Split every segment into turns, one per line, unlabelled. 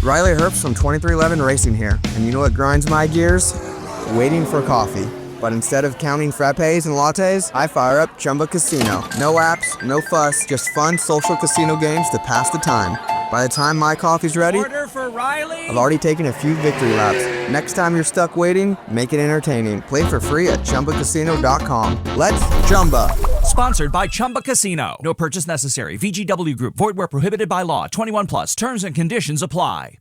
Riley Herbst from 2311 Racing here, and you know what grinds my gears? Waiting for coffee. But instead of counting frappes and lattes, I fire up Chumba Casino. No apps, no fuss, just fun social casino games to pass the time. By the time my coffee's ready,
order for Riley.
I've already taken a few victory laps. Next time you're stuck waiting, make it entertaining. Play for free at ChumbaCasino.com. Let's Chumba.
Sponsored by Chumba Casino. No purchase necessary. VGW Group. Void where prohibited by law. 21 plus. Terms and conditions apply.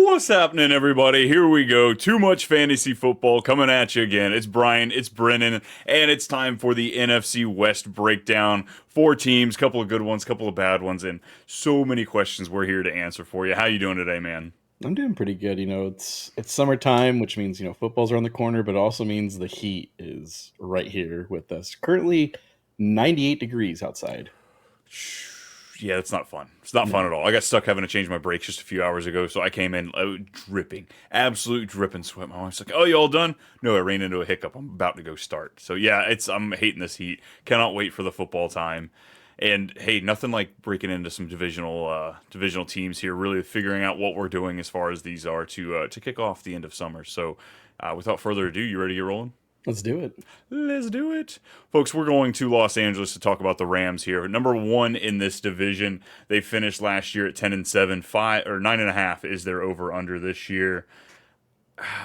What's happening, everybody? Here we go. Too much fantasy football coming at you again. It's Brian, it's Brennen, and it's time for the NFC West breakdown. 4 teams, couple of good ones, couple of bad ones, and so many questions we're here to answer for you. How you doing today, man?
I'm doing pretty good. You know, it's summertime, which means, football's around the corner, but it also means the heat is right here with us. Currently 98 degrees outside.
Yeah, it's not fun. It's not fun at all. I got stuck having to change my brakes just a few hours ago, so I came in dripping, absolute dripping sweat. My wife's like, "Oh, you all done?" No, I ran into a hiccup. I'm about to go start. So yeah, I'm hating this heat. Cannot wait for the football time. And hey, nothing like breaking into some divisional teams here. Really figuring out what we're doing as far as these are to kick off the end of summer. So without further ado, you ready to get rolling?
Let's do it.
Let's do it. Folks, we're going to Los Angeles to talk about the Rams here. Number 1 in this division. They finished last year at 10-7. 9.5 is their over-under this year.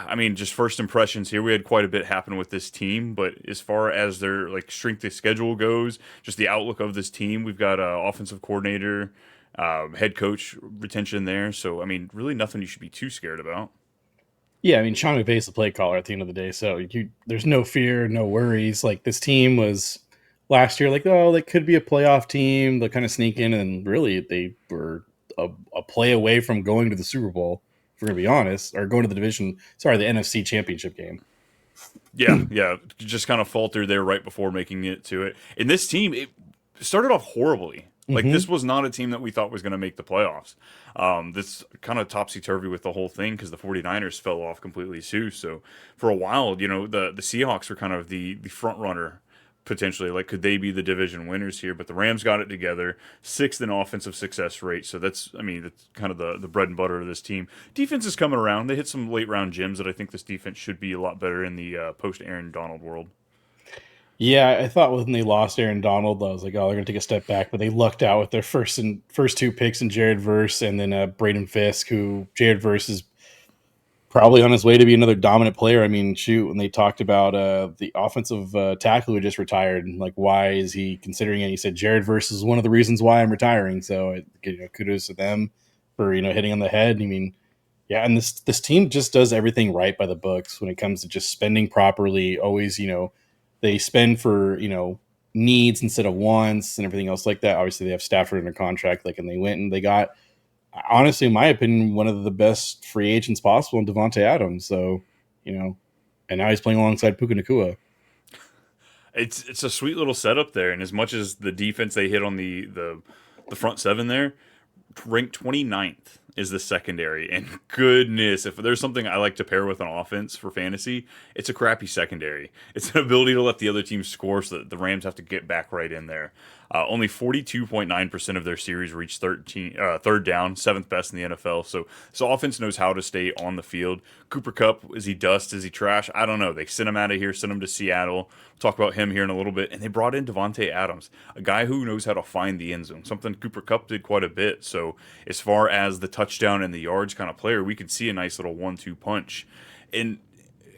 I mean, just first impressions here. We had quite a bit happen with this team, but as far as their strength of schedule goes, just the outlook of this team, we've got an offensive coordinator, head coach retention there. So, I mean, really nothing you should be too scared about.
Yeah, I mean, Sean McVay's the play caller at the end of the day, so there's no fear, no worries. This team was last year they could be a playoff team. They'll kind of sneak in, and really they were a play away from going to the Super Bowl, if we're going to be honest, or going to the NFC Championship game.
Yeah, just kind of faltered there right before making it to it. And this team, it started off horribly. This was not a team that we thought was going to make the playoffs. This kind of topsy-turvy with the whole thing because the 49ers fell off completely too. So for a while, the Seahawks were kind of the front runner potentially. Could they be the division winners here? But the Rams got it together, 6th in offensive success rate. So that's kind of the bread and butter of this team. Defense is coming around. They hit some late-round gems that I think this defense should be a lot better in the post-Aaron Donald world.
Yeah, I thought when they lost Aaron Donald, I was like, oh, they're going to take a step back. But they lucked out with their first 2 picks in Jared Verse and then Braden Fisk, who Jared Verse is probably on his way to be another dominant player. I mean, shoot, when they talked about the offensive tackle who just retired, why is he considering it? He said, Jared Verse is one of the reasons why I'm retiring. So kudos to them for, hitting on the head. I mean, yeah, and this team just does everything right by the books when it comes to just spending properly, always, they spend for, needs instead of wants and everything else like that. Obviously, they have Stafford under contract, and they went and they got, honestly, in my opinion, one of the best free agents possible in Devontae Adams. So, and now he's playing alongside Puka Nacua.
It's a sweet little setup there. And as much as the defense they hit on the front 7 there, ranked 29th is the secondary. And goodness, if there's something I like to pair with an offense for fantasy, it's a crappy secondary. It's an ability to let the other team score so that the Rams have to get back right in there. Only 42.9% of their series reach third down, 7th best in the NFL. So offense knows how to stay on the field. Cooper Kupp, is he dust? Is he trash? I don't know. They sent him out of here, sent him to Seattle. We'll talk about him here in a little bit. And they brought in Devontae Adams, a guy who knows how to find the end zone, something Cooper Kupp did quite a bit. So as far as the touchdown and the yards kind of player, we could see a nice little 1-2 punch. And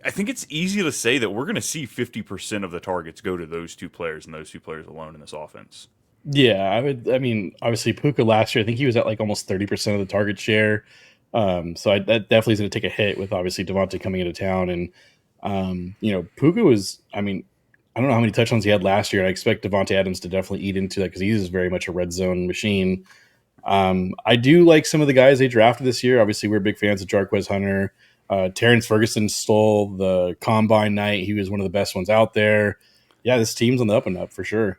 I think it's easy to say that we're going to see 50% of the targets go to those 2 players and those 2 players alone in this offense.
Yeah, obviously Puka last year, I think he was at almost 30% of the target share. So that definitely is going to take a hit with obviously Devontae coming into town. And, Puka was, I don't know how many touchdowns he had last year. And I expect Devontae Adams to definitely eat into that because he is very much a red zone machine. I do like some of the guys they drafted this year. Obviously, we're big fans of Jarquez Hunter. Terrence Ferguson stole the combine night. He was one of the best ones out there. Yeah, this team's on the up and up for sure.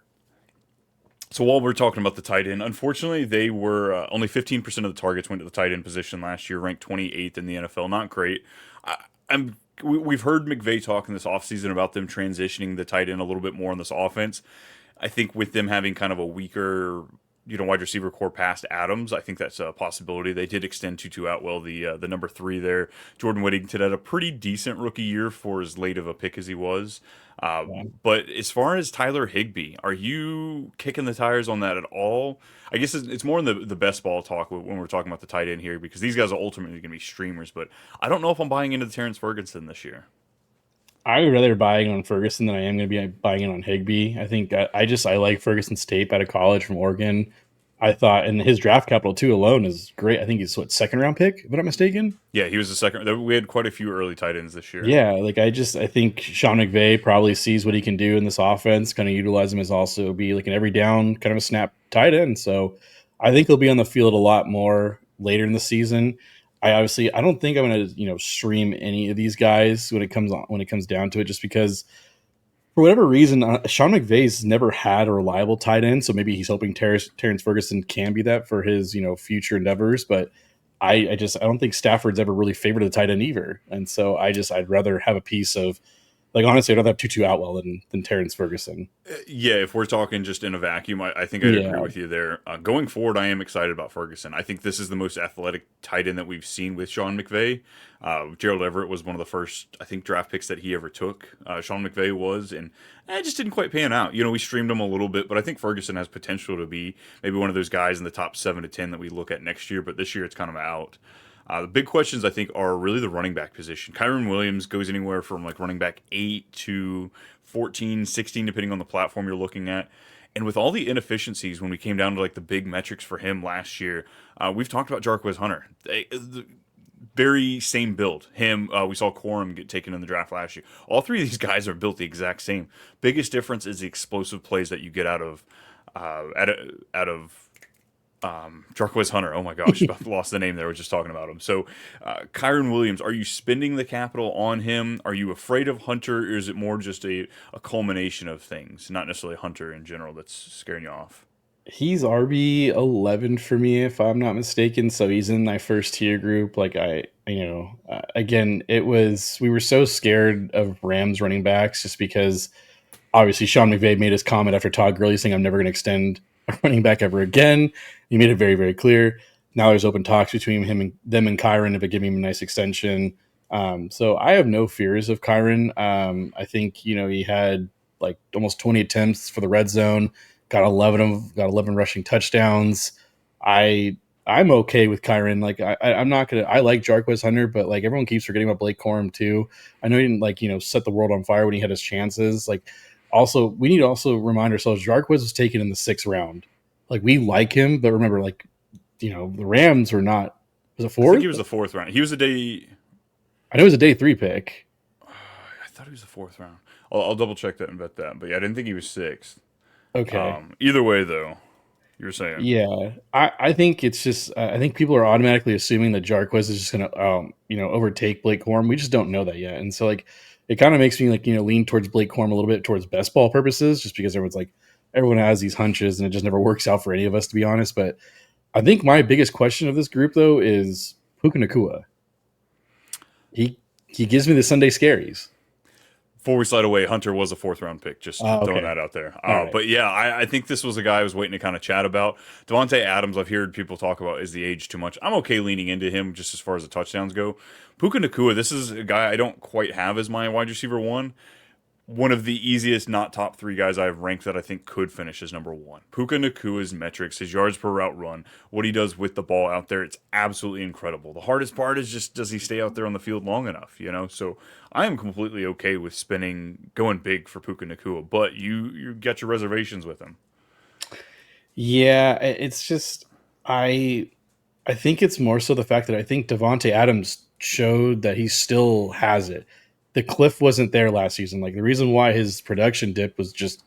So while we're talking about the tight end, unfortunately, they were only 15% of the targets went to the tight end position last year, ranked 28th in the NFL. Not great. I, we've heard McVay talk in this offseason about them transitioning the tight end a little bit more in this offense. I think with them having kind of a weaker, wide receiver core past Adams, I think that's a possibility. They did extend Tutu Atwell, the number 3 there. Jordan Whittington had a pretty decent rookie year for as late of a pick as he was.
Yeah.
But as far as Tyler Higbee, are you kicking the tires on that at all? I guess it's more in the best ball talk when we're talking about the tight end here, because these guys are ultimately going to be streamers. But I don't know if I'm buying into the Terrence Ferguson this year.
I would rather buying on Ferguson than I am going to be buying in on Higbee. I think I like Ferguson's tape out of college from Oregon. I thought, and his draft capital too alone is great. I think he's second round pick, if I'm not mistaken.
Yeah, he was the second. We had quite a few early tight ends this year.
Yeah, I think Sean McVay probably sees what he can do in this offense, kind of utilize him as also be like an every down kind of a snap tight end. So I think he'll be on the field a lot more later in the season. I don't think I'm going to stream any of these guys when it comes down to it, just because for whatever reason Sean McVay's never had a reliable tight end. So maybe he's hoping Terrence Ferguson can be that for his future endeavors, but I don't think Stafford's ever really favored the tight end either. And so I'd rather have a piece of, like, honestly, I'd rather have Tutu Atwell than Terrence Ferguson.
Yeah, if we're talking just in a vacuum, I think I'd agree with you there. Going forward, I am excited about Ferguson. I think this is the most athletic tight end that we've seen with Sean McVay. Gerald Everett was one of the first, I think, draft picks that he ever took. Sean McVay was, and it just didn't quite pan out. We streamed him a little bit, but I think Ferguson has potential to be maybe one of those guys in the top 7 to 10 that we look at next year, but this year it's kind of out. The big questions, I think, are really the running back position. Kyren Williams goes anywhere from like running back 8 to 14, 16, depending on the platform you're looking at. And with all the inefficiencies, when we came down to like the big metrics for him last year, we've talked about Jarquez Hunter. The very same build. We saw Corum get taken in the draft last year. All 3 of these guys are built the exact same. Biggest difference is the explosive plays that you get out of Jarquez Hunter. Oh my gosh, lost the name there. We're just talking about him. So, Kyren Williams, are you spending the capital on him? Are you afraid of Hunter, or is it more just a culmination of things, not necessarily Hunter in general, that's scaring you off?
He's RB11 for me, if I'm not mistaken. So he's in my first tier group. Like again, we were so scared of Rams running backs just because obviously Sean McVay made his comment after Todd Gurley saying, "I'm never going to extend a running back ever again." He made it very, very clear. Now there's open talks between them and Kyren about giving him a nice extension. So I have no fears of Kyren. I think he had like almost 20 attempts for the red zone, got 11 rushing touchdowns. I'm okay with Kyren. Like I'm not gonna. I like Jarquez Hunter, but like everyone keeps forgetting about Blake Corum too. I know he didn't set the world on fire when he had his chances. Like also, we need to also remind ourselves Jarquez was taken in the 6th round. Like we like him, but remember, the Rams were not. Was it 4th?
I think he was the 4th round. He was a day.
I know it was a day 3 pick.
I thought he was the 4th round. I'll double check that and bet that. But yeah, I didn't think he was 6th.
Okay.
Either way, though, you were saying.
Yeah, I think it's just I think people are automatically assuming that Jarquez is just going to overtake Blake Corum. We just don't know that yet, and so it kind of makes me lean towards Blake Corum a little bit towards best ball purposes, just because everyone has these hunches and it just never works out for any of us, to be honest. But I think my biggest question of this group though is Puka Nacua. He gives me the Sunday scaries.
Before we slide away, Hunter was a 4th round pick. Just throwing that out there.
Right.
But yeah, I think this was a guy I was waiting to kind of chat about. Devontae Adams, I've heard people talk about, is the age too much. I'm okay leaning into him just as far as the touchdowns go. Puka Nacua, this is a guy I don't quite have as my wide receiver 1. One of the easiest, not top 3 guys I've ranked that I think could finish as number 1. Puka Nacua's metrics, his yards per route run, what he does with the ball out there, it's absolutely incredible. The hardest part is just, does he stay out there on the field long enough, So I am completely okay with going big for Puka Nacua, but you got your reservations with him.
Yeah, it's just I think it's more so the fact that I think Devontae Adams showed that he still has it. The cliff wasn't there last season. Like the reason why his production dipped was just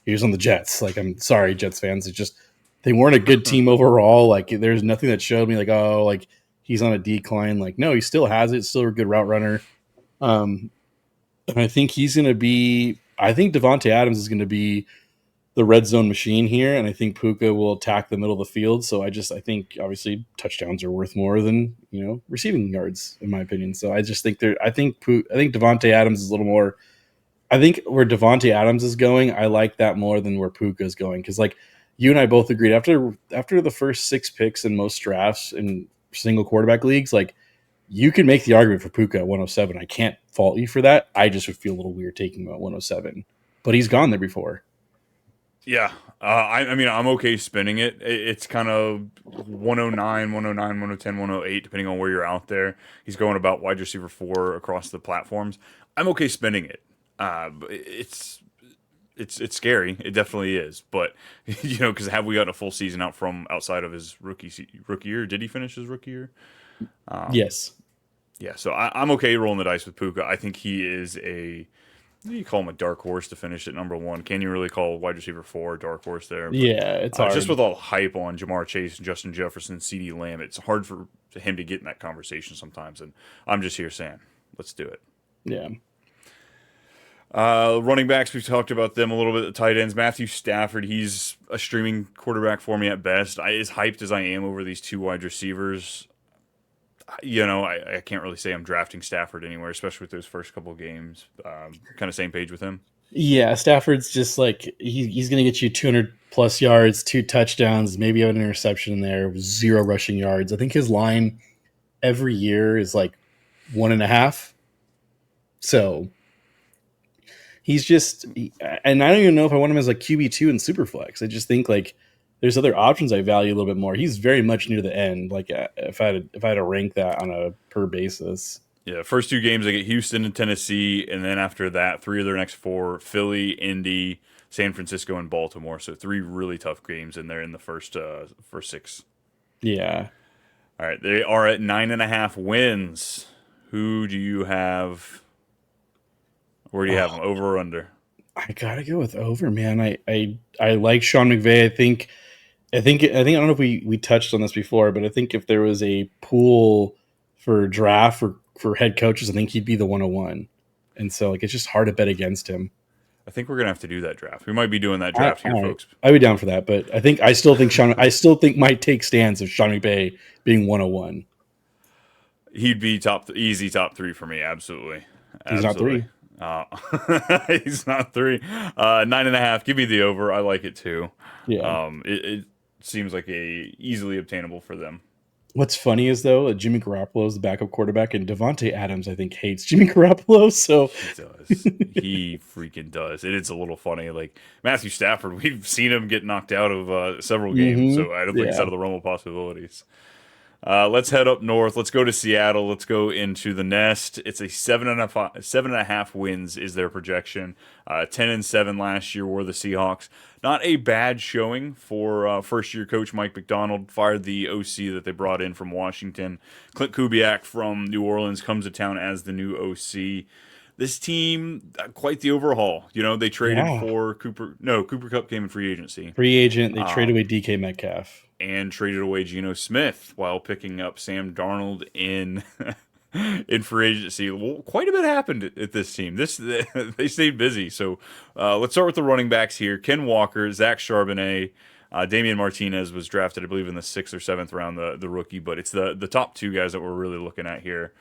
he was on the Jets. Like I'm sorry, Jets fans. It's just they weren't a good team overall. Like there's nothing that showed me like he's on a decline. Like no, he still has it. Still a good route runner. And I think he's going to be. I think Devontae Adams is going to be the red zone machine here, and I think Puka will attack the middle of the field. So I think obviously touchdowns are worth more than receiving yards, in my opinion. So I just think I think Devontae Adams is a little more. I think where Devontae Adams is going, I like that more than where Puka is going, because like you and I both agreed after the first 6 picks in most drafts in single quarterback leagues, like you can make the argument for Puka at 107. I can't fault you for that. I just would feel a little weird taking him at 107, but he's gone there before.
Yeah. I mean, I'm okay spinning it. It's kind of 109, 109, 110, 108, depending on where you're out there. He's going about wide receiver 4 across the platforms. I'm okay spinning it. It's scary. It definitely is. But, because have we gotten a full season outside of his rookie year? Did he finish his rookie year?
Yes.
Yeah, so I'm okay rolling the dice with Puka. I think he is what do you call him, a dark horse to finish at number 1? Can you really call wide receiver 4 a dark horse there? But,
yeah, it's hard.
Just with all the hype on Jamar Chase, Justin Jefferson, CeeDee Lamb, it's hard for him to get in that conversation sometimes. And I'm just here saying, let's do it.
Yeah.
Running backs, we've talked about them a little bit. The tight ends, Matthew Stafford, he's a streaming quarterback for me at best. As hyped as I am over these 2 wide receivers, I can't really say I'm drafting Stafford anywhere, especially with those first couple of games. Kind of same page with him.
Yeah, Stafford's just like he's going to get you 200 plus yards, 2 touchdowns, maybe have an interception in there, 0 rushing yards. I think his line every year is like 1.5. So he's just, and I don't even know if I want him as like QB2 in Superflex. I just think like there's other options I value a little bit more. He's very much near the end. Like if I had to rank that on a per basis.
Yeah, first 2 games, they get Houston and Tennessee, and then after that, 3 of their next 4, Philly, Indy, San Francisco, and Baltimore. So 3 really tough games in there in the first 6.
Yeah.
All right, they are at 9.5 wins. Who do you have? Where do you have them, over or under?
I gotta go with over, man. I like Sean McVay. I don't know if we touched on this before, but I think if there was a pool for draft for head coaches, I think he'd be the 101. And so like it's just hard to bet against him.
I think we're gonna have to do that draft. We might be doing that draft here, folks.
I'd be down for that, but I still think my take stands of Sean McVay being 101.
He'd be easy top 3 for me, absolutely.
He's not 3.
He's not 3. 9.5. Give me the over. I like it too.
Yeah.
It seems like easily obtainable for them.
What's funny is though, Jimmy Garoppolo is the backup quarterback, and Devontae Adams I think hates Jimmy Garoppolo. So
he does. He freaking does. It's a little funny. Like Matthew Stafford, we've seen him get knocked out of several games, so I don't think it's out of the realm of possibilities. Let's head up north. Let's go to Seattle. Let's go into the nest. It's a 7.5 wins is their projection. 10-7 last year were the Seahawks. Not a bad showing for first-year coach Mike Macdonald. Fired the OC that they brought in from Washington. Clint Kubiak from New Orleans comes to town as the new OC. This team, quite the overhaul. They traded for Cooper. No, Cooper Kupp came in free agency.
Free agent. They traded away DK Metcalf.
And traded away Geno Smith while picking up Sam Darnold in free agency. Well, quite a bit happened at this team. They stayed busy. So let's start with the running backs here. Ken Walker, Zach Charbonnet, Damian Martinez was drafted, I believe, in the 6th or 7th round, the rookie. But it's the top 2 guys that we're really looking at here.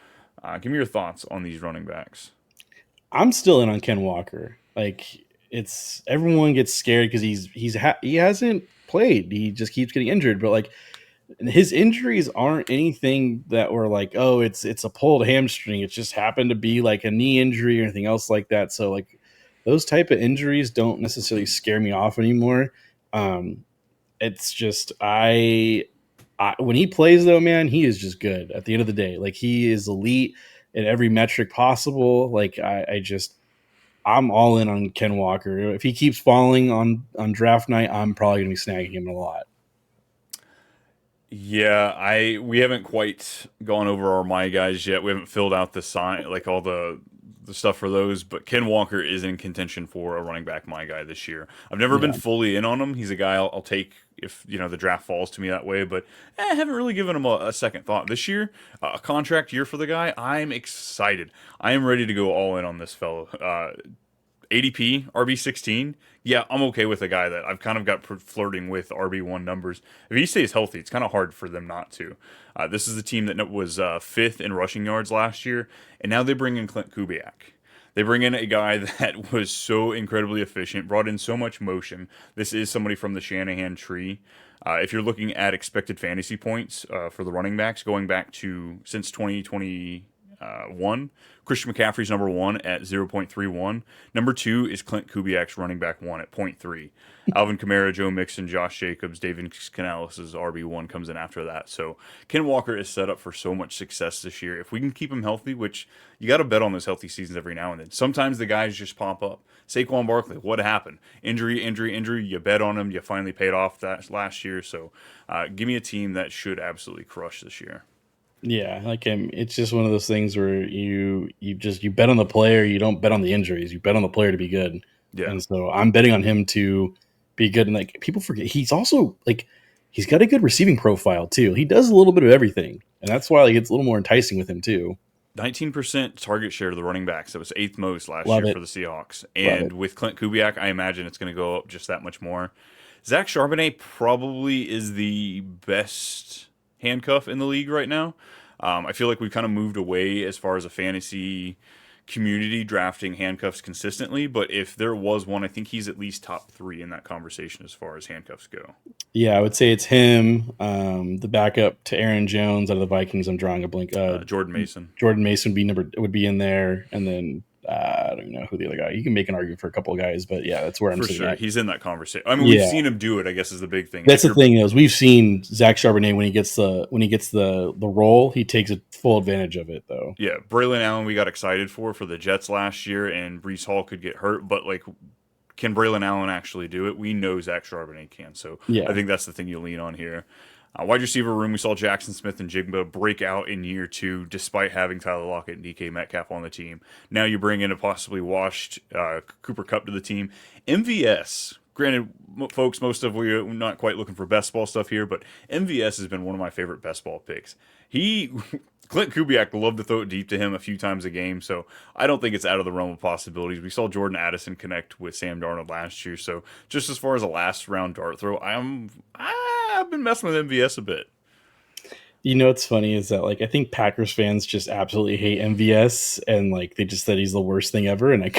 Give me your thoughts on these running backs.
I'm still in on Ken Walker. Like everyone gets scared because he hasn't played. He just keeps getting injured. But like his injuries aren't anything that were like, oh, it's a pulled hamstring. It just happened to be like a knee injury or anything else like that. So like those type of injuries don't necessarily scare me off anymore. It's just when he plays though, man, he is just good at the end of the day. Like he is elite in every metric possible. Like I'm all in on Ken Walker. If he keeps falling on draft night, I'm probably going to be snagging him a lot.
Yeah, we haven't quite gone over our my guys yet. We haven't filled out the sign, like all the stuff for those. But Ken Walker is in contention for a running back my guy this year. I've never been fully in on him. He's a guy I'll take if the draft falls to me that way. But I haven't really given him a second thought this year. A contract year for the guy. I'm excited. I am ready to go all in on this fellow. ADP, RB16. Yeah, I'm okay with a guy that I've kind of got flirting with RB1 numbers. If he stays healthy, it's kind of hard for them not to. This is a team that was fifth in rushing yards last year, and now they bring in Clint Kubiak. They bring in a guy that was so incredibly efficient, brought in so much motion. This is somebody from the Shanahan tree. If you're looking at expected fantasy points for the running backs, going back to since 2021, Christian McCaffrey's number 1 at 0.31. Number 2 is Clint Kubiak's running back 1 at 0.3. Alvin Kamara, Joe Mixon, Josh Jacobs, David Canales' RB1 comes in after that. So Ken Walker is set up for so much success this year. If we can keep him healthy, which you got to bet on those healthy seasons every now and then. Sometimes the guys just pop up. Saquon Barkley, what happened? Injury. You bet on him. You finally paid off that last year. So give me a team that should absolutely crush this year.
Yeah, like it's just one of those things where you bet on the player, you don't bet on the injuries. You bet on the player to be good.
Yeah.
And so I'm betting on him to be good. And like people forget, he's also like he's got a good receiving profile too. He does a little bit of everything, and that's why like it's a little more enticing with him too.
19% target share to the running backs. That was 8th most last
Love
year
it.
for the Seahawks. And with Clint Kubiak, I imagine it's going to go up just that much more. Zach Charbonnet probably is the best handcuff in the league right now. I feel like we've kind of moved away as far as a fantasy community drafting handcuffs consistently, but if there was one, I think he's at least top 3 in that conversation as far as handcuffs go.
Yeah, I would say it's him, the backup to Aaron Jones out of the Vikings. I'm drawing a blank.
Jordan Mason.
Jordan Mason would be in there, and then I don't even know who the other guy. You can make an argument for a couple of guys, but yeah, that's where I'm sitting at.
He's in that conversation. I mean, we've seen him do it, I guess, is the big thing.
That's the thing is we've seen Zach Charbonnet when he gets the role, he takes a full advantage of it though.
Yeah, Braylon Allen we got excited for the Jets last year, and Breece Hall could get hurt, but like, can Braylon Allen actually do it? We know Zach Charbonnet can, so yeah. I think that's the thing you lean on here. Wide receiver room, we saw Jackson Smith and Jigba break out in year 2 despite having Tyler Lockett and DK Metcalf on the team. Now you bring in a possibly washed Cooper Kupp to the team. MVS, granted, folks, most of we are not quite looking for best ball stuff here, but MVS has been one of my favorite best ball picks. Clint Kubiak loved to throw it deep to him a few times a game, so I don't think it's out of the realm of possibilities. We saw Jordan Addison connect with Sam Darnold last year, so just as far as a last round dart throw, I've been messing with MVS a bit.
You know what's funny is that like I think Packers fans just absolutely hate MVS, and like they just said he's the worst thing ever. And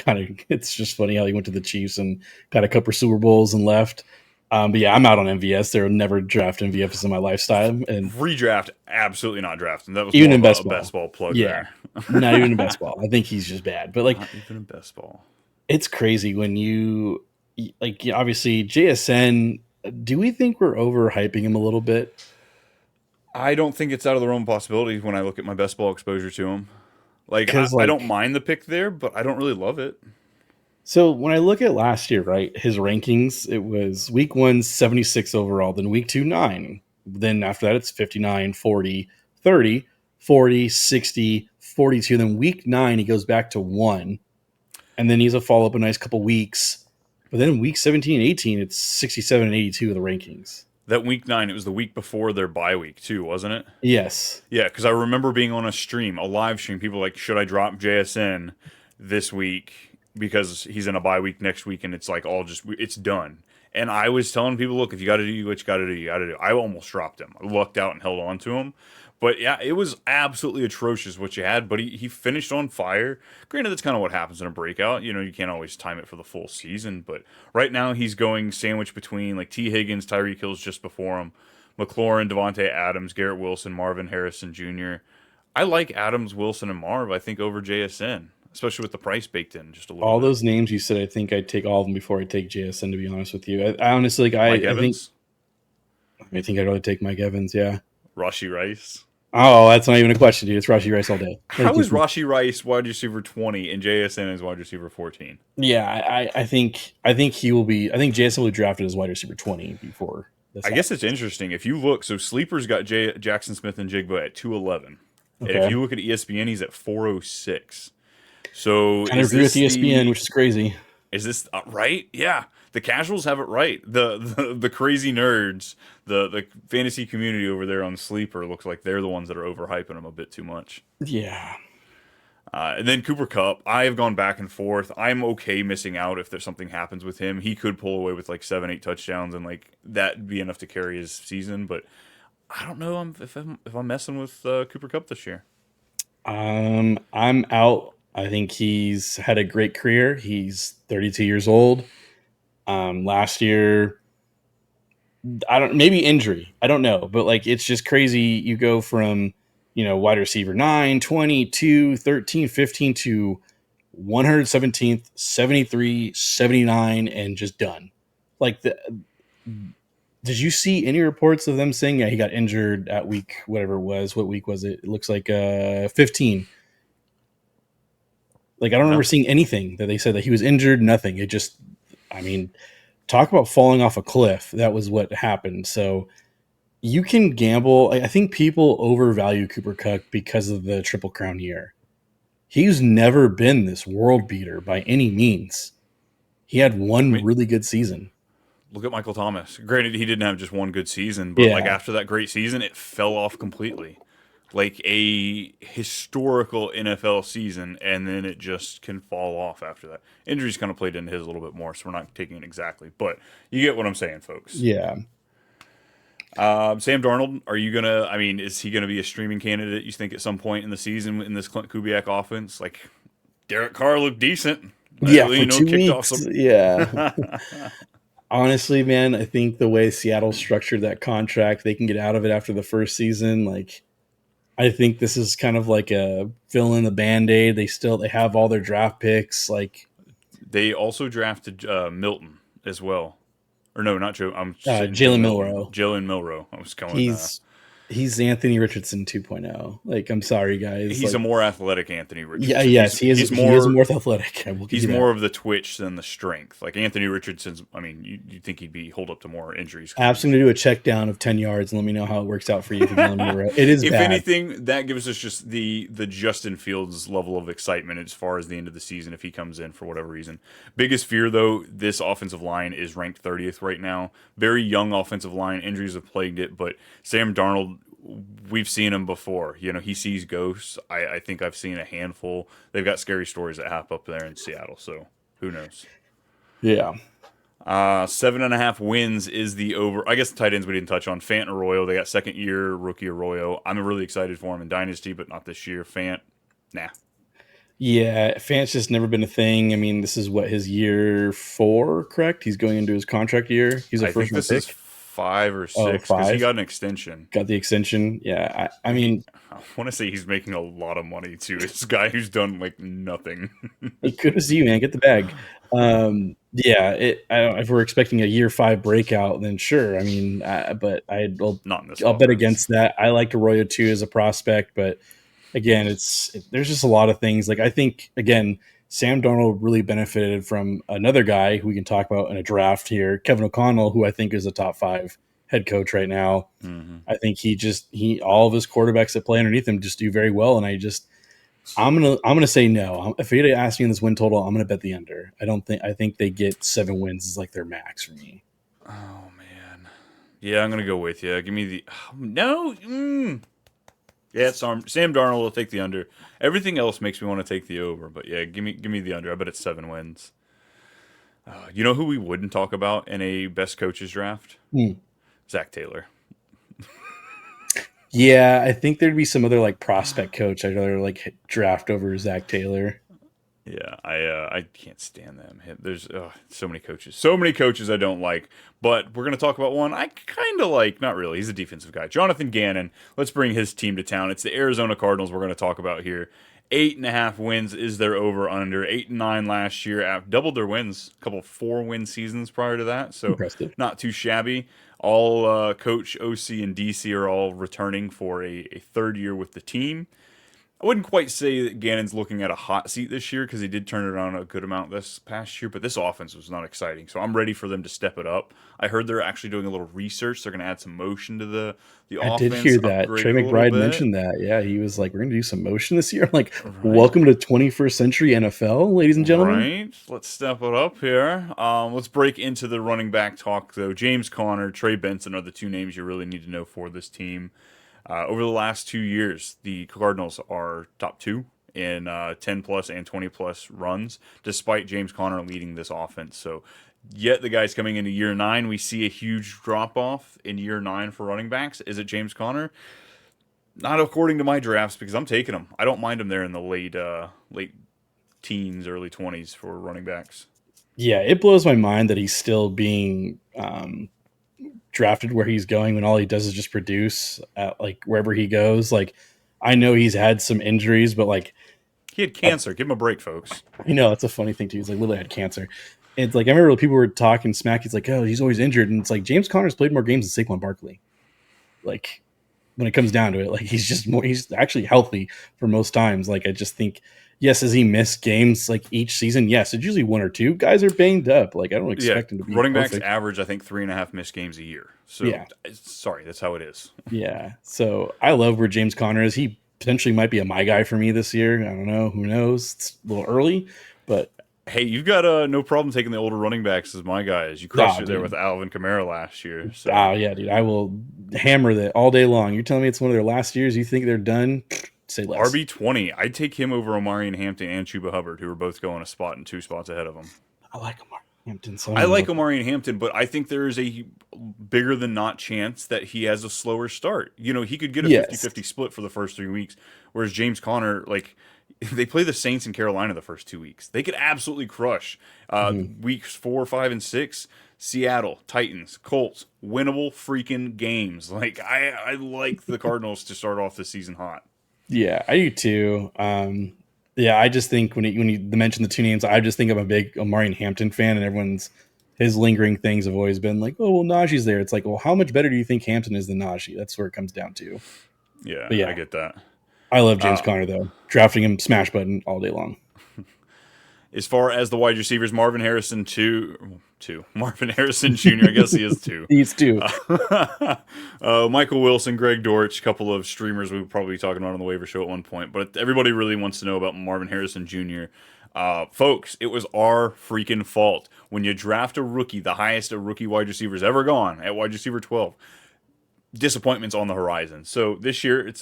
it's just funny how he went to the Chiefs and got a couple of Super Bowls and left. But yeah, I'm out on MVS. There will never draft MVS in my lifestyle. And
redraft, absolutely not drafting. That was
even
more
in
of
best
a
ball.
Best ball plug.
Yeah,
there.
not even in best ball. I think he's just bad. But like,
not even in best ball.
It's crazy when you like. Obviously, JSN. Do we think we're overhyping him a little bit?
I don't think it's out of the realm of possibilities when I look at my best ball exposure to him. I don't mind the pick there, but I don't really love it.
So when I look at last year, right, his rankings, it was week 1, 76 overall, then week 2, 9. Then after that, it's 59, 40, 30, 40, 60, 42. Then week 9, he goes back to 1. And then he's a follow-up a nice couple weeks. But then week 17 and 18, it's 67 and 82 of the rankings.
That week 9, it was the week before their bye week too, wasn't it?
Yes.
Yeah, because I remember being on a live stream, people were like, should I drop JSN this week because he's in a bye week next week, and it's like it's done. And I was telling people, look, if you got to do what you got to do, you got to do. I almost dropped him. I lucked out and held on to him. But yeah, it was absolutely atrocious what you had, but he finished on fire. Granted, that's kind of what happens in a breakout. You know, you can't always time it for the full season, but right now he's going sandwiched between like T. Higgins, Tyreek Hill's just before him, McLaurin, Devontae Adams, Garrett Wilson, Marvin Harrison Jr. I like Adams, Wilson, and Marv, I think, over JSN, especially with the price baked in just a little bit.
All those names you said, I think I'd take all of them before I take JSN, to be honest with you. I honestly, like, I think I'd rather take Mike Evans, yeah.
Rashee Rice.
Oh, that's not even a question, dude. It's Rashee Rice all day.
How is Rashee Rice wide receiver 20 and JSN is wide receiver 14?
Yeah, I think he will be. I think JSN will be drafted as wide receiver 20 before.
I guess it's interesting if you look. So Sleeper's got Jackson Smith and Jigba at 211,
okay.
And if you look at ESPN, he's at 406. So
I agree with ESPN, which is crazy.
Is this right? Yeah. The casuals have it right. The crazy nerds, the fantasy community over there on Sleeper looks like they're the ones that are overhyping them a bit too much.
Yeah.
And then Cooper Kupp, I have gone back and forth. I'm okay missing out if there's something happens with him. He could pull away with like 7, 8 touchdowns, and like that'd be enough to carry his season. But I don't know if I'm messing with Cooper Kupp this year.
I'm out. I think he's had a great career. He's 32 years old. Last year, maybe injury. I don't know, but like it's just crazy. You go from, wide receiver 9, 22, 13, 15 to 117th, 73, 79, and just done. Like did you see any reports of them saying he got injured at week, whatever it was? What week was it? It looks like 15. Like, I don't remember seeing anything that they said that he was injured, nothing. It just, talk about falling off a cliff. That was what happened. So you can gamble. I think people overvalue Cooper Kupp because of the Triple Crown year. He's never been this world beater by any means. He had one really good season.
Look at Michael Thomas. Granted, he didn't have just one good season, but like after that great season, it fell off completely. Like a historical NFL season, and then it just can fall off after that. Injuries kind of played into his a little bit more, so we're not taking it exactly. But you get what I'm saying, folks.
Yeah.
Sam Darnold, is he gonna be a streaming candidate, you think, at some point in the season in this Clint Kubiak offense? Like, Derek Carr looked decent.
Yeah, for 2 weeks. Yeah. Honestly, man, I think the way Seattle structured that contract, they can get out of it after the first season. Like, I think this is kind of like a fill in the Band-Aid. They have all their draft picks. Like,
they also drafted Milton as well. Or no, not Joe. I'm
Jalen Milroe.
Jalen Milroe. I was going.
He's Anthony Richardson 2.0. Like, I'm sorry, guys.
He's a more athletic Anthony Richardson.
Yeah, yes, he is more athletic.
He's more of the twitch than the strength. Like Anthony Richardson's, you think he'd hold up to more injuries.
Ask him to do a check down of 10 yards and let me know how it works out for you. It is
if
bad.
anything, that gives us just the Justin Fields level of excitement as far as the end of the season if he comes in for whatever reason. Biggest fear, though, this offensive line is ranked 30th right now. Very young offensive line. Injuries have plagued it, but Sam Darnold, we've seen him before. He sees ghosts. I think I've seen a handful. They've got scary stories that happen up there in Seattle, so who knows?
Yeah.
7.5 wins is the over. I guess the tight ends we didn't touch on. Fant and Arroyo. They got second-year rookie Arroyo. I'm really excited for him in Dynasty, but not this year. Fant, nah.
Yeah, Fant's just never been a thing. This is his year 4, correct? He's going into his contract year. He's a first-round pick.
Is 5 or 6 because he got an extension.
Got the extension. Yeah, I
want to say he's making a lot of money too. It's a guy who's done like nothing.
Good to see you, man. Get the bag. If we're expecting a year 5 breakout, then sure. But I'll bet against that. I like Arroyo too as a prospect, but again, there's just a lot of things. Like I think again, Sam Darnold really benefited from another guy who we can talk about in a draft here, Kevin O'Connell, who I think is a top 5 head coach right now. Mm-hmm. I think all of his quarterbacks that play underneath him just do very well. And I'm gonna say no. If you'd ask me in this win total, I'm gonna bet the under. I think they get 7 wins is like their max for me.
Oh man, yeah, I'm gonna go with you. Give me the no. Yeah, Sam Darnold will take the under. Everything else makes me want to take the over, but yeah, give me the under. I bet it's 7 wins. You know who we wouldn't talk about in a best coaches draft? Zach Taylor.
Yeah, I think there'd be some other like prospect coach I'd rather like draft over Zach Taylor.
Yeah, I can't stand them. There's so many coaches I don't like. But we're going to talk about one I kind of like. Not really. He's a defensive guy. Jonathan Gannon. Let's bring his team to town. It's the Arizona Cardinals we're going to talk about here. 8.5 wins is their over-under. 8-9 last year. Doubled their wins. A couple 4-win seasons prior to that. So impressive. Not too shabby. All Coach, OC, and DC are all returning for a third year with the team. I wouldn't quite say that Gannon's looking at a hot seat this year because he did turn it on a good amount this past year, but this offense was not exciting. So I'm ready for them to step it up. I heard they're actually doing a little research. They're going to add some motion to the offense.
I did hear that. Trey McBride mentioned that. Yeah, he was like, we're going to do some motion this year. I'm like, welcome to 21st century NFL, ladies and gentlemen.
Right. Let's step it up here. Let's break into the running back talk, though. James Conner, Trey Benson are the 2 names you really need to know for this team. Over the last 2 years, the Cardinals are top 2 in 10 plus and 20 plus runs, despite James Conner leading this offense. So, yet the guy's coming into year 9. We see a huge drop off in year 9 for running backs. Is it James Conner? Not according to my drafts, because I'm taking him. I don't mind him there in the late teens, early 20s for running backs.
Yeah, it blows my mind that he's still being drafted where he's going when all he does is just produce at like wherever he goes. Like, I know he's had some injuries, but like
he had cancer. Give him a break, folks.
You know, that's a funny thing too. He's like literally had cancer. It's like I remember people were talking smack. He's like, oh, he's always injured, and it's like James Conner's played more games than Saquon Barkley. Like, when it comes down to it, like he's actually healthy for most times. Like, I just think, yes, has he missed games like each season? Yes, it's usually 1 or 2. Guys are banged up. Like, I don't expect him to be
running
perfect.
backs average, I think 3.5 missed games a year. So
yeah,
sorry, that's how it is.
Yeah. So I love where James Conner is. He potentially might be a my guy for me this year. I don't know. Who knows? It's a little early, but
hey, you've got no problem taking the older running backs as my guys. You crushed it there with Alvin Kamara last year. So.
Oh, yeah, dude. I will hammer that all day long. You're telling me it's one of their last years? You think they're done? Say less.
RB20. I'd take him over Omarion Hampton and Chuba Hubbard, who are both going a spot and 2 spots ahead of him.
I like Omarion Hampton. So
I like Omarion Hampton, but I think there is a bigger than not chance that he has a slower start. You know, he could get a 50-50 split for the first 3 weeks, whereas James Conner, like, they play the Saints in Carolina the first 2 weeks. They could absolutely crush. Weeks 4, 5, and 6, Seattle, Titans, Colts, winnable freaking games. Like, I like the Cardinals to start off the season hot.
Yeah, I do too. Yeah, I just think when you mention the 2 names, I just think I'm a big Omarion Hampton fan, and his lingering things have always been like, oh, well, Najee's there. It's like, well, how much better do you think Hampton is than Najee? That's where it comes down to.
Yeah, I get that.
I love James Conner, though. Drafting him, smash button all day long.
As far as the wide receivers, Marvin Harrison, Marvin Harrison Jr., I guess he is 2.
He's 2.
Michael Wilson, Greg Dortch, a couple of streamers we would probably be talking about on the waiver show at one point. But everybody really wants to know about Marvin Harrison Jr. Folks, it was our freaking fault. When you draft a rookie, the highest a rookie wide receiver's ever gone, at wide receiver 12, disappointments on the horizon. So this year it's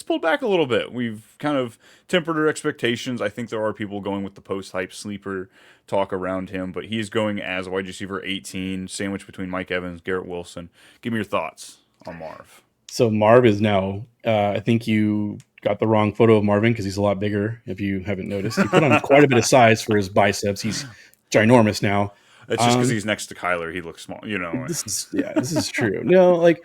pulled back a little bit. We've kind of tempered our expectations. I think there are people going with the post-hype sleeper talk around him, but he's going as wide receiver 18, sandwiched between Mike Evans, Garrett Wilson. Give me your thoughts on Marv.
So Marv is now, I think you got the wrong photo of Marvin because he's a lot bigger, if you haven't noticed. He put on quite a bit of size for his biceps. He's ginormous now.
It's just because he's next to Kyler. He looks small, you know.
This is true. No, like,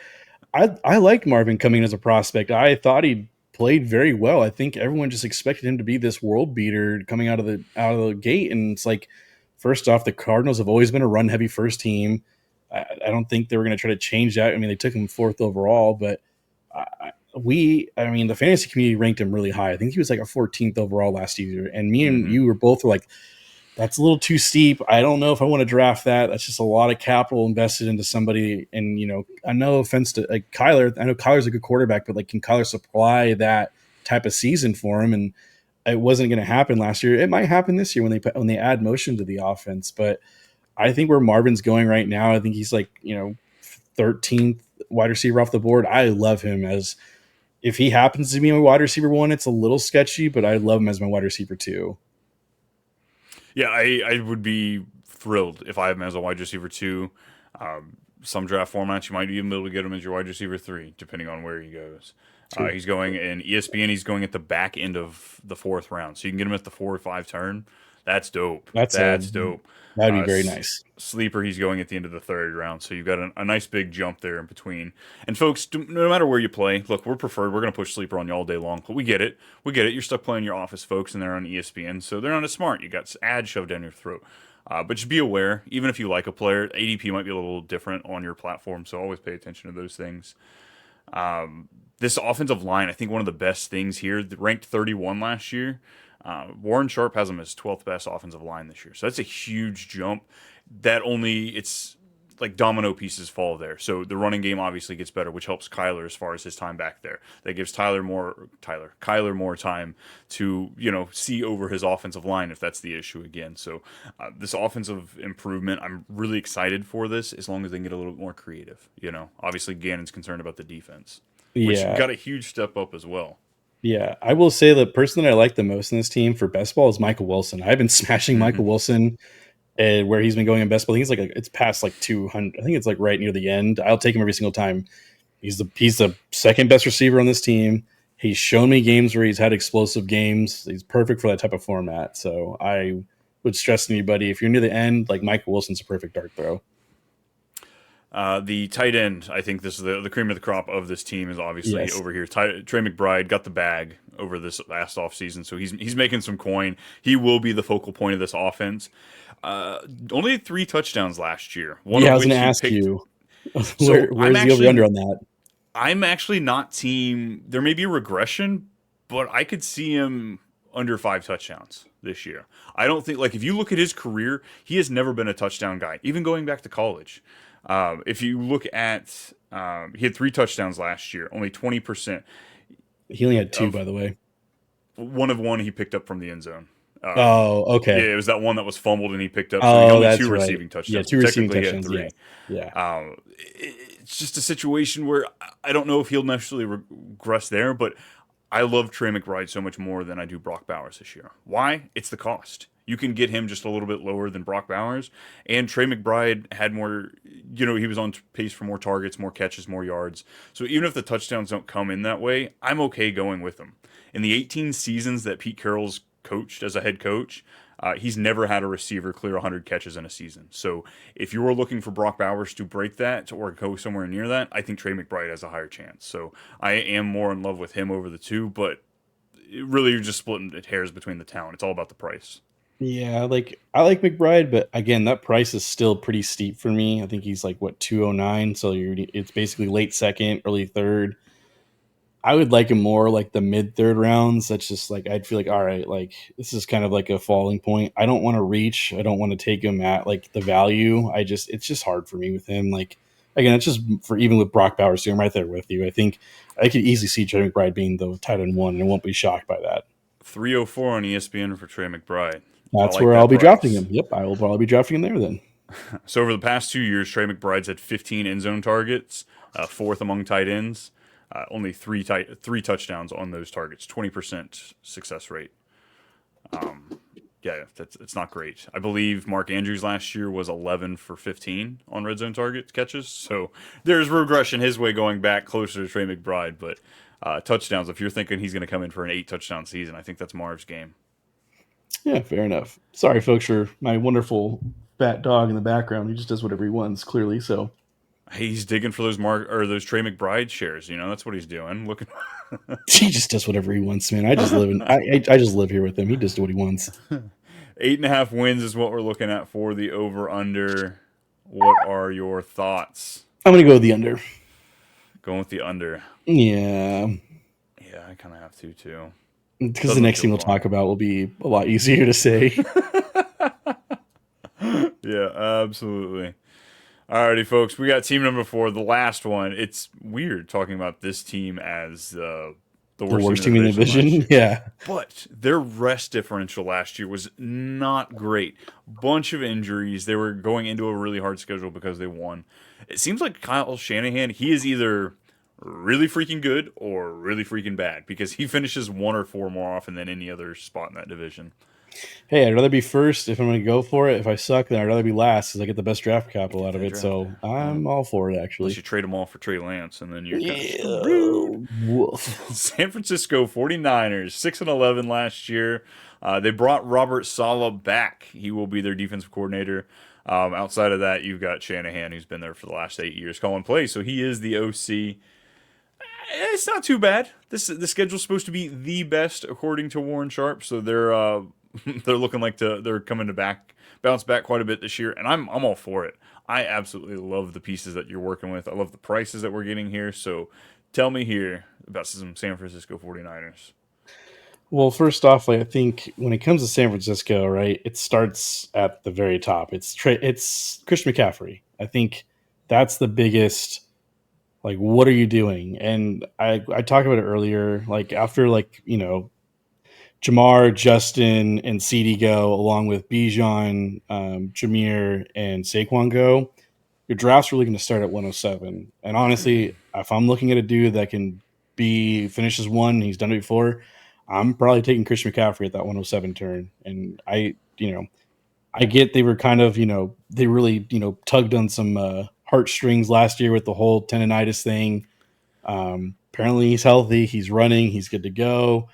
I liked Marvin coming in as a prospect. I thought he played very well. I think everyone just expected him to be this world beater coming out of the gate. And it's like, first off, the Cardinals have always been a run heavy first team. I don't think they were going to try to change that. I mean, they took him 4th overall, but the fantasy community ranked him really high. I think he was like a 14th overall last year. And me and you were both like, that's a little too steep. I don't know if I want to draft that. That's just a lot of capital invested into somebody. And, you know, no offense to like Kyler. I know Kyler's a good quarterback, but like, can Kyler supply that type of season for him? And it wasn't going to happen last year. It might happen this year when they add motion to the offense. But I think where Marvin's going right now, I think he's like, 13th wide receiver off the board. I love him as, if he happens to be my wide receiver 1, it's a little sketchy, but I love him as my wide receiver 2.
Yeah, I would be thrilled if I have him as a wide receiver 2. Some draft formats, you might even be able to get him as your wide receiver 3, depending on where he goes. He's going in ESPN. He's going at the back end of the 4th round, so you can get him at the 4 or 5 turn. That's dope. That's dope.
That'd be very nice.
Sleeper, he's going at the end of the 3rd round, so you've got a nice big jump there in between. And folks, no matter where you play, look, we're preferred. We're going to push sleeper on you all day long, but we get it. You're stuck playing your office folks, and they're on ESPN, so they're not as smart. You got ads shoved down your throat. But just be aware, even if you like a player, ADP might be a little different on your platform, so always pay attention to those things. This offensive line, I think one of the best things here, ranked 31 last year. Warren Sharp has them as 12th best offensive line this year. So that's a huge jump. It's like domino pieces fall there. So the running game obviously gets better, which helps Kyler as far as his time back there. That gives Kyler more time to, see over his offensive line if that's the issue again. So this offensive improvement, I'm really excited for this as long as they can get a little bit more creative. Obviously Gannon's concerned about the defense, which got a huge step up as well.
Yeah, I will say the person that I like the most in this team for best ball is Michael Wilson. I've been smashing
Mm-hmm.
Michael Wilson where he's been going in best ball. I think it's past like 200. I think it's like right near the end. I'll take him every single time. He's the second best receiver on this team. He's shown me games where he's had explosive games. He's perfect for that type of format. So I would stress to anybody, if you're near the end, like Michael Wilson's a perfect dart throw.
The tight end, I think this is the cream of the crop of this team is obviously
Yes.
over here. Trey McBride got the bag over this last offseason, so he's making some coin. He will be the focal point of this offense. Only 3 touchdowns last year.
I was going to ask you,
So
where's the over-under on that?
I'm actually not team. There may be a regression, but I could see him under 5 touchdowns this year. I don't think, like, if you look at his career, he has never been a touchdown guy, even going back to college. If you look at, he had 3 touchdowns last year, only 20%.
He only had 2, by the way.
One he picked up from the end zone.
Okay.
Yeah, it was that one that was fumbled and he picked up.
So
he only
that's
2
right.
receiving touchdowns.
Yeah, 2 receiving
Technically
touchdowns.
He had 3.
Yeah.
It's just a situation where I don't know if he'll necessarily regress there, but I love Trey McBride so much more than I do Brock Bowers this year. Why? It's the cost. You can get him just a little bit lower than Brock Bowers, and Trey McBride had more, he was on pace for more targets, more catches, more yards. So even if the touchdowns don't come in that way, I'm okay going with him. In the 18 seasons that Pete Carroll's coached as a head coach, he's never had a receiver clear 100 catches in a season. So if you were looking for Brock Bowers to break that or go somewhere near that, I think Trey McBride has a higher chance. So I am more in love with him over the 2, but really you're just splitting hairs between the talent. It's all about the price.
Yeah, I like McBride, but again, that price is still pretty steep for me. I think he's like 209, so it's basically late second, early third. I would like him more like the mid third rounds. That's just like I'd feel like, all right, like this is kind of like a falling point. I don't want to reach. I don't want to take him at like the value. It's just hard for me with him. Like again, it's just for even with Brock Bowers too. I'm right there with you. I think I could easily see Trey McBride being the tight end 1, and I won't be shocked by that.
304 on ESPN for Trey McBride.
That's where I'll be drafting him. Yep, I will probably be drafting him there then.
So over the past 2 years, Trey McBride's had 15 end zone targets, 4th among tight ends. Only 3 touchdowns on those targets, 20% success rate. It's not great. I believe Mark Andrews last year was 11 for 15 on red zone catches. So there's regression his way going back closer to Trey McBride. But touchdowns, if you're thinking he's going to come in for an 8 touchdown season, I think that's Marv's game.
Yeah, fair enough. Sorry, folks, for my wonderful fat dog in the background. He just does whatever he wants, clearly. So
he's digging for those those Trey McBride shares. That's what he's doing. Looking,
he just does whatever he wants, man. I just live here with him. He just does what he wants.
8.5 wins is what we're looking at for the over under. What are your thoughts?
I'm gonna go with the under.
Going with the under.
Yeah.
Yeah, I kind of have to too.
Because the next thing we'll talk about will be a lot easier to say.
Yeah, absolutely. Alrighty, folks. We got team number 4, the last one. It's weird talking about this team as the worst team in the division.
Yeah.
But their rest differential last year was not great. Bunch of injuries. They were going into a really hard schedule because they won. It seems like Kyle Shanahan, he is either really freaking good or really freaking bad because he finishes 1 or 4 more often than any other spot in that division.
Hey, I'd rather be first if I'm going to go for it. If I suck, then I'd rather be last because I get the best draft capital out of it. So I'm all for it, actually.
Unless you trade them all for Trey Lance, and then you're San Francisco 49ers, 6-11 last year. They brought Robert Saleh back. He will be their defensive coordinator. Outside of that, you've got Shanahan, who's been there for the last 8 years calling plays. So he is the OC. It's not too bad. The schedule's supposed to be the best according to Warren Sharp. So they're looking like they're coming to bounce back quite a bit this year, and I'm all for it. I absolutely love the pieces that you're working with. I love the prices that we're getting here. So tell me here about some San Francisco 49ers.
Well, first off, I think when it comes to San Francisco, right, it starts at the very top. It's Christian McCaffrey. I think that's the biggest. Like, what are you doing? And I talked about it earlier. Like after Jamar, Justin, and CD go, along with Bijan, Jameer, and Saquon go, your draft's really going to start at 107. And honestly, if I'm looking at a dude that can finishes one. He's done it before. I'm probably taking Christian McCaffrey at that 107 turn. And I get they were kind of, they really, tugged on some heartstrings last year with the whole tendonitis thing. Apparently he's healthy. He's running. He's good to go.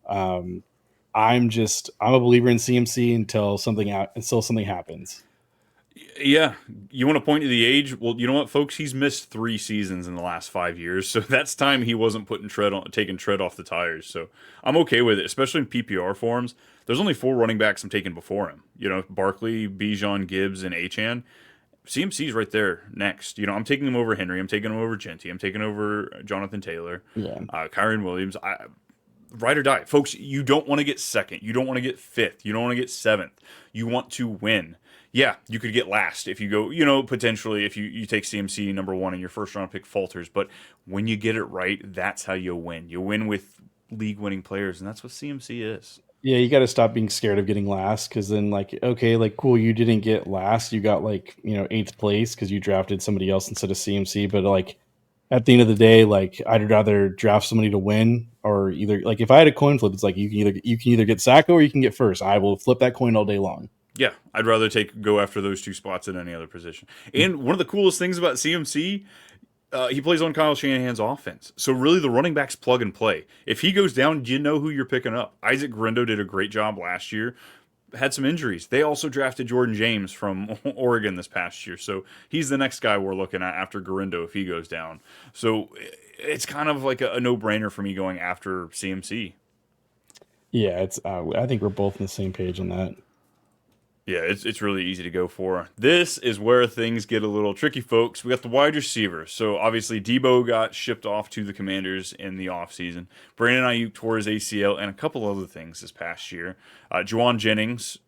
I'm a believer in CMC until something happens.
Yeah, you want to point to the age? Well, you know what, folks? He's missed 3 seasons in the last 5 years, so that's time he wasn't taking tread off the tires. So I'm okay with it, especially in PPR forms. There's only 4 running backs I'm taking before him. Barkley, Bijan, Gibbs, and Achane. CMC's right there next. I'm taking him over Henry. I'm taking him over Genty. I'm taking over Jonathan Taylor.
Yeah.
Kyren Williams. Ride or die. Folks, you don't want to get second. You don't want to get fifth. You don't want to get seventh. You want to win. Yeah, you could get last if you go, potentially if you take CMC number 1 and your first round pick falters. But when you get it right, that's how you win. You win with league winning players, and that's what CMC is.
Yeah, you got to stop being scared of getting last, because then, cool, you didn't get last. You got 8th place because you drafted somebody else instead of CMC. But at the end of the day, I'd rather draft somebody to win, or either if I had a coin flip, it's you can either get Sacco or you can get first. I will flip that coin all day long.
Yeah, I'd rather go after those 2 spots than any other position. And one of the coolest things about CMC, he plays on Kyle Shanahan's offense. So really the running back's plug and play. If he goes down, you know who you're picking up. Isaac Grindo did a great job last year. Had some injuries. They also drafted Jordan James from Oregon this past year. So he's the next guy we're looking at after Grindo if he goes down. So it's kind of like a no-brainer for me going after CMC.
Yeah, it's. I think we're both on the same page on that.
Yeah, it's really easy to go for. This is where things get a little tricky, folks. We got the wide receivers. So obviously Debo got shipped off to the Commanders in the offseason. Brandon Ayuk tore his ACL and a couple other things this past year. Juwan Jennings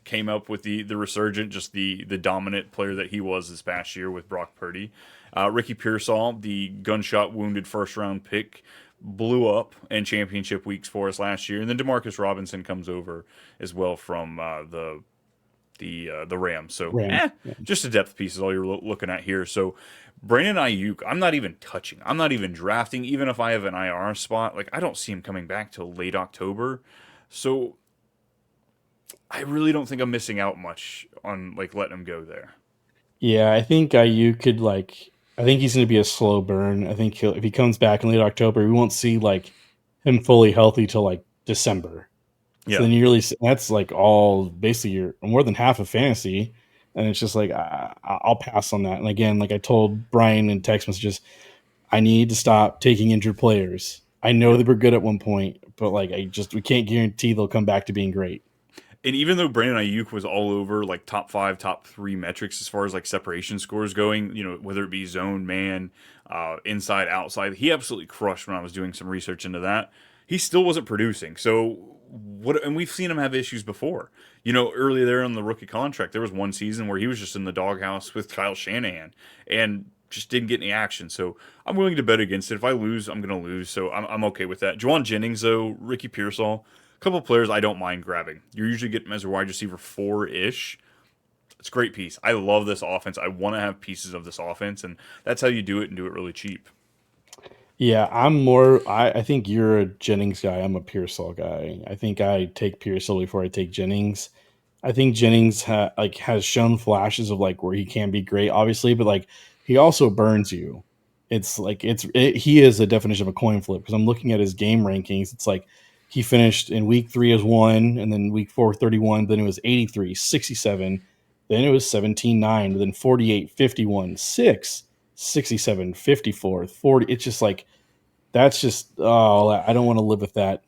came up with the resurgent, just the dominant player that he was this past year with Brock Purdy. Ricky Pearsall, the gunshot wounded first round pick, blew up in championship weeks for us last year. And then Demarcus Robinson comes over as well from the Rams. So just a depth piece is all you're looking at here. So Brandon Ayuk, I'm not even touching. I'm not even drafting. Even if I have an IR spot, I don't see him coming back till late October. So I really don't think I'm missing out much on letting him go there.
Yeah, I think Ayuk could I think he's going to be a slow burn. I think if he comes back in late October, we won't see him fully healthy till December.
Yeah.
So then that's all basically you're more than half of fantasy, and it's just I'll pass on that. And again, I told Brian in text messages, I need to stop taking injured players. I know they were good at one point, but we can't guarantee they'll come back to being great.
And even though Brandon Ayuk was all over top 5, top 3 metrics as far as separation scores going, whether it be zone, man, inside, outside, he absolutely crushed when I was doing some research into that. He still wasn't producing. So and we've seen him have issues before. Earlier there in the rookie contract, there was one season where he was just in the doghouse with Kyle Shanahan and just didn't get any action. So I'm willing to bet against it. If I lose, I'm going to lose. So I'm okay with that. Juwan Jennings, though, Ricky Pearsall, a couple of players I don't mind grabbing. You're usually getting them as a wide receiver 4-ish. It's a great piece. I love this offense. I want to have pieces of this offense, and that's how you do it and do it really cheap.
Yeah, I think you're a Jennings guy. I'm a Pearsall guy. I think I take Pearsall before I take Jennings. I think Jennings has shown flashes of where he can be great, obviously, but he also burns you. He is a definition of a coin flip, because I'm looking at his game rankings. It's he finished in week 3 as 1, and then week 4 31, then it was 83, 67, then it was 17-9, then 48, 51, 6. 67, 54, 40. It's just that's just I don't want to live with that.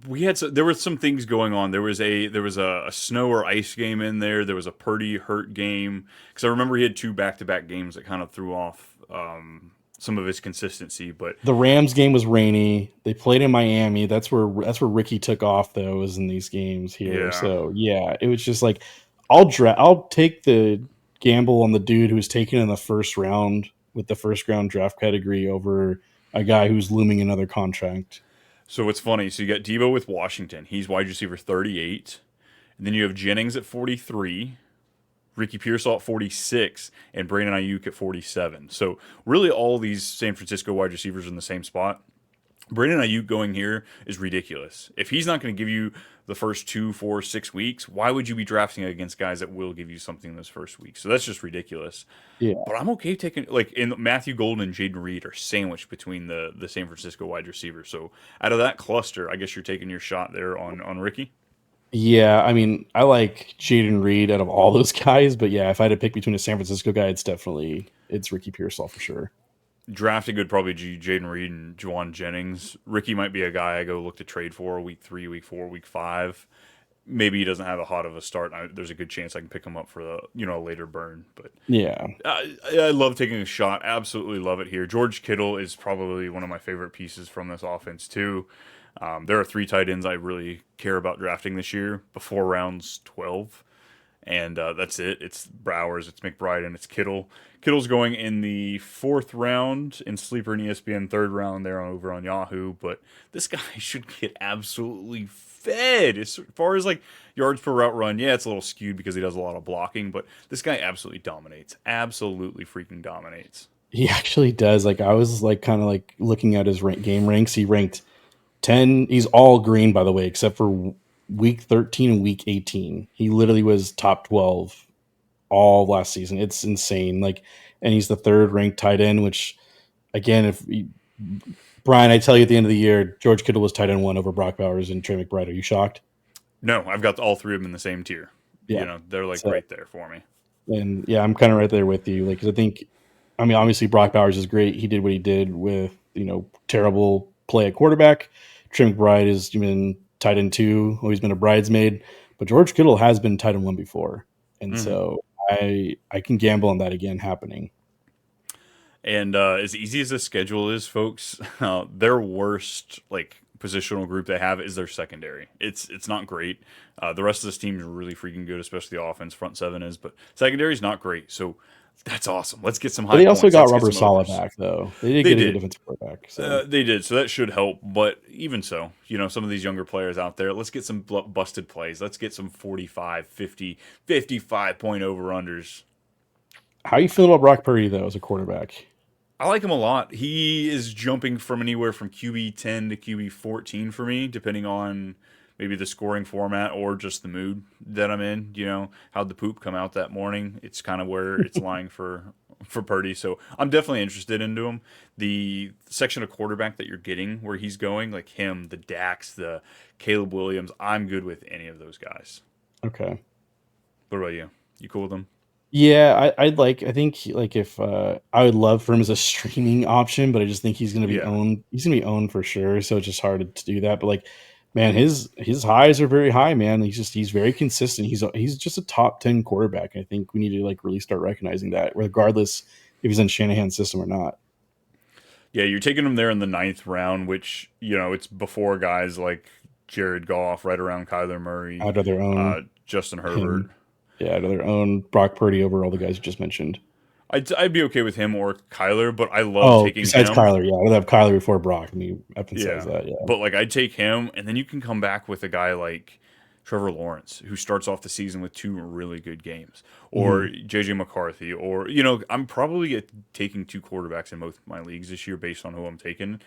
There were some things going on. There was a snow or ice game in there. There was a Purdy hurt game, because I remember he had 2 back-to-back games that kind of threw off some of his consistency. But
the Rams game was rainy. They played in Miami. That's where Ricky took off, though, was in these games here.
Yeah.
So yeah, it was just I'll take the gamble on the dude who was taken in the first round with the first round draft category over a guy who's looming another contract.
So it's funny. So you got Debo with Washington. He's wide receiver 38. And then you have Jennings at 43, Ricky Pearsall at 46, and Brandon Ayuk at 47. So really all these San Francisco wide receivers are in the same spot. Brandon Ayuk going here is ridiculous. If he's not going to give you the first 2, 4, 6 weeks, why would you be drafting against guys that will give you something in this first week? So that's just ridiculous.
Yeah.
But I'm okay taking, like, in Matthew Golden and Jaden Reed are sandwiched between the San Francisco wide receivers. So out of that cluster, I guess you're taking your shot there on Ricky.
Yeah, I mean, I like Jaden Reed out of all those guys, but yeah, if I had to pick between a San Francisco guy, it's Ricky Pearsall for sure.
Drafting would probably be Jaden Reed and Juwan Jennings. Ricky might be a guy I go look to trade for week 3, week 4, week 5. Maybe he doesn't have a hot of a start. There's a good chance I can pick him up for a later burn. But
Yeah.
I love taking a shot. Absolutely love it here. George Kittle is probably one of my favorite pieces from this offense too. There are 3 tight ends I really care about drafting this year before rounds 12. And that's it. It's Browers, it's McBride, and it's Kittle. Kittle's going in the 4th round in Sleeper and ESPN, 3rd round there over on Yahoo. But this guy should get absolutely fed. As far as like yards per route run, yeah, it's a little skewed because he does a lot of blocking. But this guy absolutely dominates. Absolutely freaking dominates.
He actually does. Like I was like kind of like looking at his game ranks. He ranked 10. He's all green, by the way, except for week 13 and week 18. He literally was top 12 all last season. It's insane. Like, and he's the 3rd ranked tight end, which again, Brian, I tell you at the end of the year, George Kittle was tight end 1 over Brock Bowers and Trey McBride. Are you shocked?
No, I've got all 3 of them in the same tier.
Yeah.
They're like right there for me.
And yeah, I'm kind of right there with you. Like, 'cause I mean, obviously Brock Bowers is great. He did what he did with, terrible play at quarterback. Trey McBride has been tight end 2, always been a bridesmaid, but George Kittle has been tight end 1 before. And so I can gamble on that again happening.
And as easy as the schedule is, folks, their worst positional group they have is their secondary. It's not great. The rest of this team is really freaking good, especially the offense. Front 7 is, but secondary is not great. So that's awesome. Let's get some high.
But they also
points.
got Robert Saleh back, though. They did get a good defensive quarterback. So.
They did, so that should help. But even so, some of these younger players out there, let's get some busted plays. Let's get some 45, 50, 55 point over-unders.
How you feeling about Brock Purdy, though, as a quarterback?
I like him a lot. He is jumping from anywhere from QB 10 to QB 14 for me, depending on maybe the scoring format or just the mood that I'm in. How'd the poop come out that morning? It's kind of where it's lying for Purdy. So I'm definitely interested into him. The section of quarterback that you're getting where he's going, like him, the Dax, the Caleb Williams, I'm good with any of those guys.
Okay.
What about you? You cool with them?
Yeah, I think if I would love for him as a streaming option, but I just think he's going to be owned. He's going to be owned for sure. So it's just hard to do that. But man, his highs are very high, man. He's very consistent. He's just a top 10 quarterback. I think we need to really start recognizing that, regardless if he's in Shanahan's system or not.
Yeah, you're taking him there in the 9th round, which it's before guys like Jared Goff, right around Kyler Murray,
out of their own
Justin Herbert.
Yeah, to their own Brock Purdy over all the guys you just mentioned.
I'd be okay with him or Kyler, but I love taking
besides
him.
Kyler, yeah. I'd have Kyler before Brock. I mean, emphasize that, yeah.
But I'd take him, and then you can come back with a guy like Trevor Lawrence, who starts off the season with 2 really good games, or JJ McCarthy, or I'm probably taking 2 quarterbacks in both my leagues this year based on who I'm taking,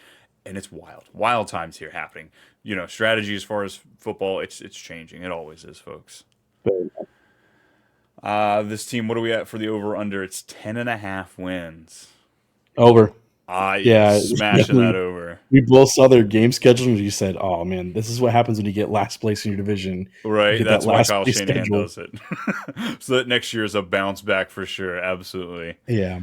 and it's wild times here happening. Strategy as far as football, it's changing. It always is, folks. This team, what are we at for the over-under? It's 10.5 wins.
Over.
Yeah, smashing that over.
We both saw their game schedule, and you said, oh, man, this is what happens when you get last place in your division.
Right, that's why Kyle Shanahan does it. So that next year is a bounce back for sure, absolutely.
Yeah.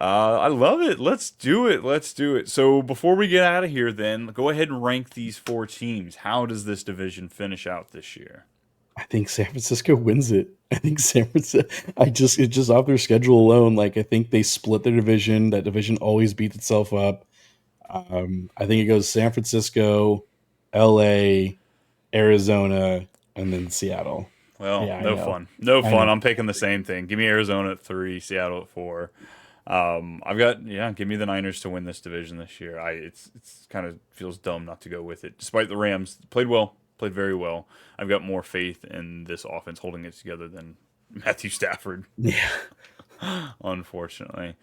I love it. Let's do it. So before we get out of here, then, go ahead and rank these 4 teams. How does this division finish out this year?
I think San Francisco wins it. I think San Francisco. It's just off their schedule alone. I think they split their division. That division always beats itself up. I think it goes San Francisco, L.A., Arizona, and then Seattle.
Well, yeah, no fun. I'm picking the same thing. Give me Arizona at 3, Seattle at 4. Give me the Niners to win this division this year. It's kind of feels dumb not to go with it, despite the Rams played very well. I've got more faith in this offense holding it together than Matthew Stafford.
Yeah.
Unfortunately.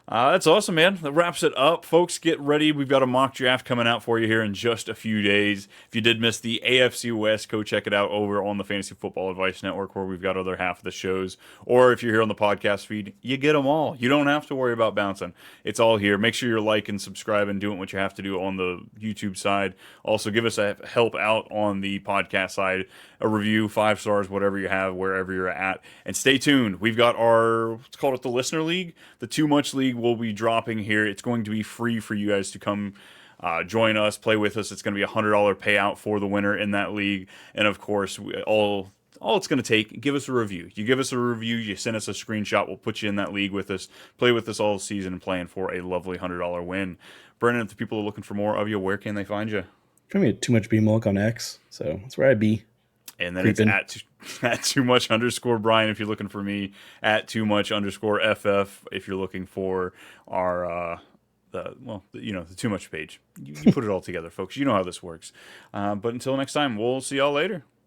That's awesome, man. That wraps it up. Folks, get ready. We've got a mock draft coming out for you here in just a few days. If you did miss the AFC West, go check it out over on the Fantasy Football Advice Network, where we've got other half of the shows. Or if you're here on the podcast feed, you get them all. You don't have to worry about bouncing. It's all here. Make sure you're liking, subscribing, doing what you have to do on the YouTube side. Also, give us a help out on the podcast side. A review, 5 stars, whatever you have, wherever you're at. And stay tuned. We've got our, let's call it the Listener League. The Too Much League will be dropping here. It's going to be free for you guys to come join us, play with us. It's going to be a $100 payout for the winner in that league. And of course, all it's going to take, give us a review. You give us a review, you send us a screenshot, we'll put you in that league with us, play with us all season, and playing for a lovely $100 win. Brennen, if the people are looking for more of you, where can they find you?
Trying to get Too Much B-Milk on X, so that's where I'd be.
And then
Creeping.
it's at too much _ Brian if you're looking for me, at too much _ FF if you're looking for our the Too Much page. You put it all together, folks. You know how this works. But until next time, we'll see y'all later.